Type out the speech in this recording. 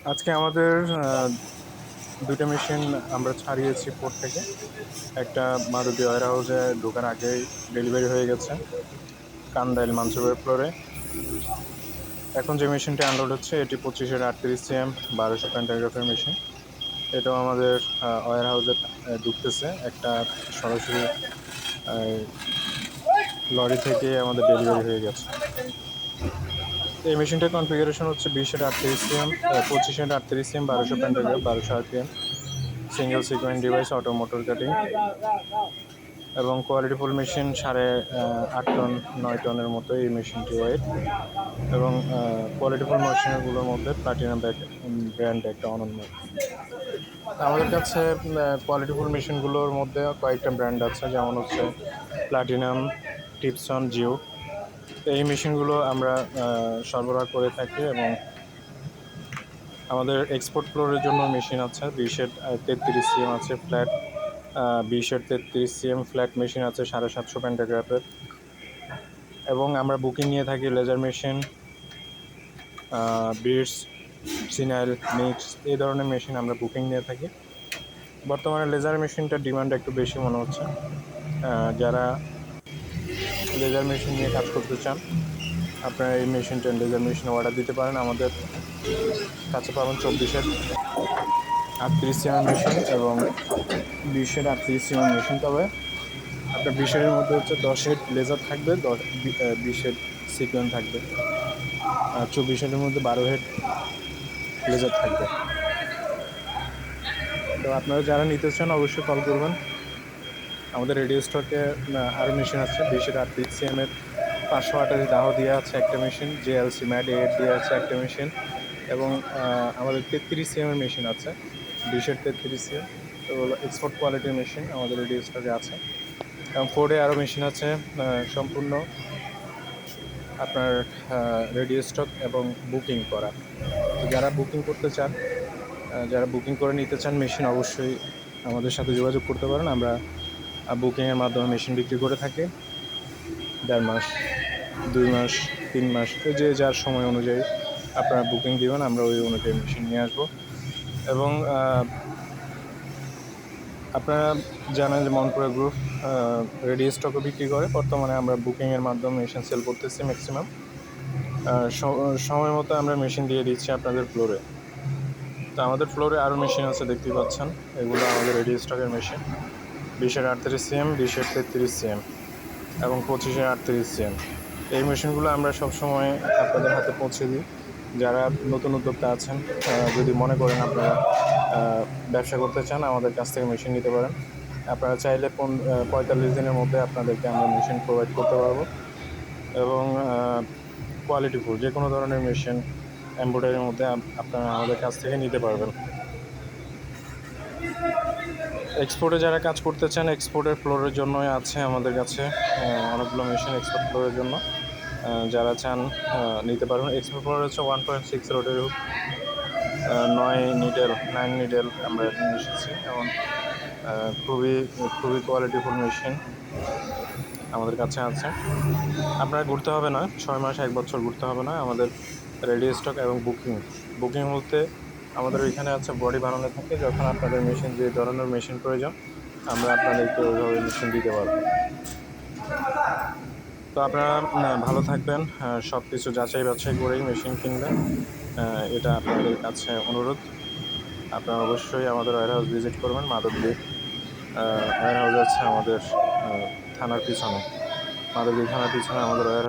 আজকে আমাদের দুইটা মেশিন আমরা ছাড়িয়েছি পোর্ট থেকে। একটা মারুতি ওয়্যার হাউসে ঢোকার আগেই ডেলিভারি হয়ে গেছে কান্দাইল মানসুবের ফ্লোরে। এখন যে মেশিনটি আনলোড হচ্ছে এটি 2538 CM 1200 প্যান্টাগ্রাফের মেশিন। এটাও আমাদের ওয়্যার হাউসে ঢুকতেছে, একটা সরাসরি লরি থেকে আমাদের ডেলিভারি হয়ে গেছে। এই মেশিনটার কনফিগারেশন হচ্ছে 2038 CM 2538 CM 1200 pantograph 1200 RPM, single sequence device, auto motor cutting এবং কোয়ালিটিফুল মেশিন। 8.5 টন 9 টনের মতো এই মেশিনটি ওয়েট। এবং কোয়ালিটিফুল মেশিনগুলোর মধ্যে প্লাটিনাম ব্র্যান্ড একটা অনন্য। আমাদের কাছে কোয়ালিটিফুল মেশিনগুলোর মধ্যে কয়েকটা ব্র্যান্ড আছে, যেমন হচ্ছে প্লাটিনাম, টিপসন, জিও। এই মেশিনগুলো আমরা সরবরাহ করে থাকি। এবং আমাদের এক্সপোর্ট ফ্লোরের জন্য মেশিন আছে 20-33 CM আছে ফ্ল্যাট, 20-33 CM ফ্ল্যাট মেশিন আছে 750 প্যান্টাগ্রাফের। এবং আমরা বুকিং নিয়ে থাকি laser machine, bits, senile, mix, এই ধরনের মেশিন আমরা বুকিং নিয়ে থাকি। বর্তমানে লেজার মেশিনটার ডিমান্ড একটু বেশি মনে হচ্ছে। যারা লেজার মেশিন নিয়ে কাজ করতে চান, আপনারা এই মেশিনটা লেজার মেশিন অর্ডার দিতে পারেন। আমাদের কাছে পাবেন 24-38 CM মেশিন এবং 20-38 CM মেশিন। তবে আপনার 20-এর মধ্যে হচ্ছে 10 হেড লেজার থাকবে, 20 হেড সিকোয়েন্স থাকবে, আর 24 হেডের মধ্যে 12 হেড লেজার থাকবে। তো আপনারা যারা নিতে চান অবশ্যই কল করবেন। আমাদের রেডিও স্টকে আরও মেশিন আছে। 20-38 CM এর 528 দাহ দিয়ে আছে একটা মেশিন, JLC ম্যাড 8 দিয়ে আছে একটা মেশিন। এবং আমাদের 33 CM এর মেশিন আছে, 20-33 CM। তো এক্সপোর্ট কোয়ালিটির মেশিন আমাদের রেডিও স্টকে আছে। এবং ফোর্ডে আরও মেশিন আছে, সম্পূর্ণ আপনার রেডিও স্টক এবং বুকিং করা। তো যারা বুকিং করতে চান, যারা বুকিং করে নিতে চান মেশিন, অবশ্যই আমাদের সাথে যোগাযোগ করতে পারেন। আমরা বুকিংয়ের মাধ্যমে মেশিন বিক্রি করে থাকি। 1.5 মাস, 2 মাস, 3 মাস, যে যার সময় অনুযায়ী আপনারা বুকিং দিবেন, আমরা ওই অনুযায়ী মেশিন নিয়ে আসবো। এবং আপনারা জানেন যে মনপুরা গ্রুপ রেডিও স্টকও বিক্রি করে। বর্তমানে আমরা বুকিংয়ের মাধ্যমে মেশিন সেল করতেছি ম্যাক্সিমাম। সময় মতো আমরা মেশিন দিয়ে দিচ্ছি আপনাদের ফ্লোরে। তো আমাদের ফ্লোরে আরও মেশিন আছে, দেখতেই পাচ্ছেন। এগুলো আমাদের রেডিও স্টকের মেশিন, 20-38 CM, 20-33 CM এবং 25-38 CM। এই মেশিনগুলো আমরা সবসময় আপনাদের হাতে পৌঁছে দিই। যারা নতুন উদ্যোক্তা আছেন, যদি মনে করেন আপনারা ব্যবসা করতে চান, আমাদের কাছ থেকে মেশিন নিতে পারেন। আপনারা চাইলে 45 দিনের মধ্যে আপনাদেরকে আমরা মেশিন প্রোভাইড করতে পারবো। এবং কোয়ালিটিফুল যে কোনো ধরনের মেশিন এমব্রয়ডারির মধ্যে আপনারা আমাদের কাছ থেকে নিতে পারবেন। এক্সপোর্টে যারা কাজ করতে চান, এক্সপোর্টের ফ্লোরের জন্যই আছে আমাদের কাছে অনেকগুলো মেশিন এক্সপোর্ট ফ্লোরের জন্য। যারা চান নিতে পারবেন। এক্সপোর্ট ফ্লোর হচ্ছে 1.6 রোডের 9 নিডেল আমরা নিয়ে এসেছি। এবং খুবই খুবই কোয়ালিটিফুল মেশিন আমাদের কাছে আছে। আপনারা ঘুরতে হবে না, 6 মাস 1 বছর ঘুরতে হবে না। আমাদের রেডি স্টক এবং বুকিং বলতে আমাদের ওইখানে আছে বডি বানানো থাকে। যখন আপনাদের মেশিন, যে ধরনের মেশিন প্রয়োজন, আমরা আপনাদেরকে ওইভাবে মেশিন দিতে পারবো। তো আপনারা ভালো থাকবেন, সব কিছু যাচাই বাছাই করেই মেশিন কিনবেন, এটা আপনাদের কাছে অনুরোধ। আপনারা অবশ্যই আমাদের ওয়্যার হাউস ভিজিট করবেন। মাধবদী ওয়্যার হাউস আছে আমাদের থানার পিছনে, মাধবদী থানার পিছনে আমাদের ওয়্যার